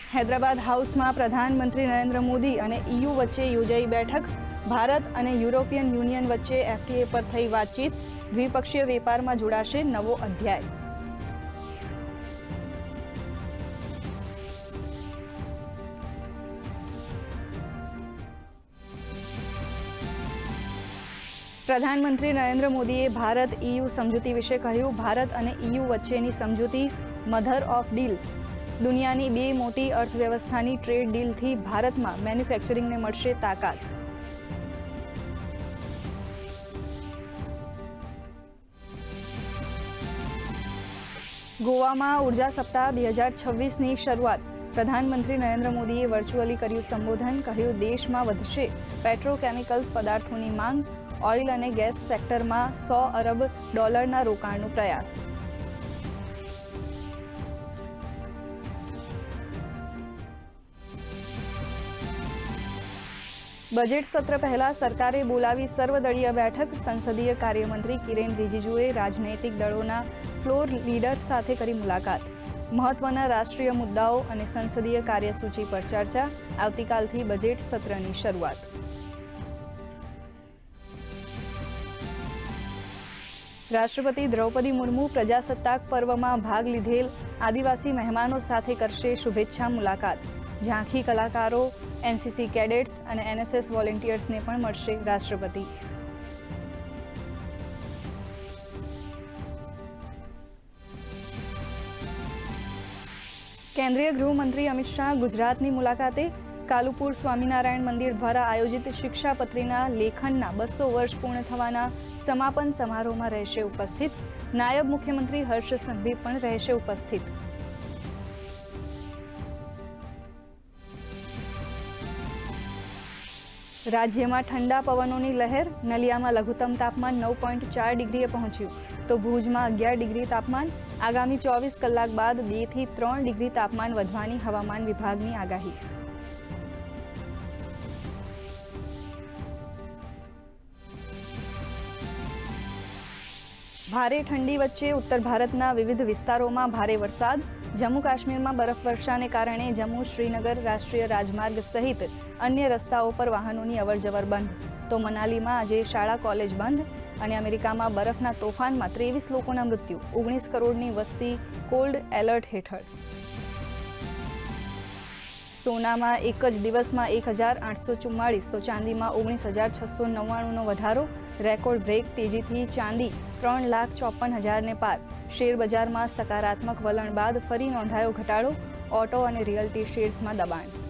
Hyderabad house में प्रधानमंत्री नरेंद्र मोदी और EU वच्चे योजाई बैठक। भारत और यूरोपियन यूनियन वच्चे FTA पर थई बातचीत। द्विपक्षीय वेपार में जोड़ाशे नवो अध्याय। प्रधानमंत्री नरेंद्र मोदीए भारत EU समझूती विषे कह્યું। भारत और EU वच्चेनी समझूती मधर ऑफ डील्स। दुनियानी बे मोटी अर्थव्यवस्थानी ट्रेड डील थी भारत में मैन्युफेक्चरिंग ने मळशे ताकत। गोवा में ऊर्जा सप्ताह 2026 नी शरूआत। प्रधानमंत्री नरेंद्र मोदीए वर्चुअली कर्યું संबोधन। કહ્યું देश में વધશે पेट्रोकेमिकल्स पदार्थों मांग। ऑइल और गैस सेक्टर में $100 अरब रोकाणनो प्रयास। बजेट सत्र पहला सरकारे बोलावी सर्वदलीय बैठक। संसदीय कार्यमंत्री किरेन रिजिजुए राजनैतिक दलों फ्लोर लीडर्स साथे करी मुलाकात। महत्वना राष्ट्रीय मुद्दाओं और संसदीय कार्यसूची पर चर्चा। आवतीकालथी बजेट सत्रनी शरूआत। राष्ट्रपति द्रौपदी मुर्मू प्रजासत्ताक पर्व में भाग लीधेल आदिवासी मेहमानों साथे करशे शुभेच्छा मुलाकात। झांकी कलाकारों, NCC कैडेट्स और NSS वॉलंटियर्स ने पण मळशे राष्ट्रपति। केंद्रीय गृहमंत्री अमित शाह गुजरातनी मुलाकाते। कालुपुर स्वामीनारायण मंदिर द्वारा आयोजित शिक्षापत्रीना लेखनना 200 वर्ष पूर्ण थवाना समापन समारोह में रहेशे उपस्थित। नायब मुख्यमंत्री हर्ष संघवी पण रहेशे उपस्थित। राज्य में ठंडा पवनों की लहर। नलिया में लघुत्तम तापमान 9.4 डिग्रीए पहुंच्यु तो भूज में 11 डिग्री तापमान। आगामी 24 कलाक बाद 2 થી 3 डिग्री तापमान वधवानी हवामान विभागनी आगाही। भारे ठंडी वच्चे उत्तर भारतना विविध विस्तारों में भारे वरसाद। जम्मू काश्मीर में बरफवर्षा ने कारण जम्मू श्रीनगर राष्ट्रीय राजमार्ग सहित अन्य रस्ताओं पर वाहनों की अवरजवर बंध। तो मनाली में आज शाळा कॉलेज बंध। और अमेरिका में बरफना तोफान में 23 लोगों मृत्यु। 19 करोड़नी वस्ती कोल्ड एलर्ट हेठळ। सोना में एक ज दिवस में 1844 तो चांदी में 19,699 नो वधारो। रेकॉर्ड ब्रेक तेजी थी चांदी 3,54,000 ने पार। शेर बजार में सकारात्मक वलण बाद फरी नोंधायो घटाडो। ऑटो और रियल्टी शेर्स में दबाण।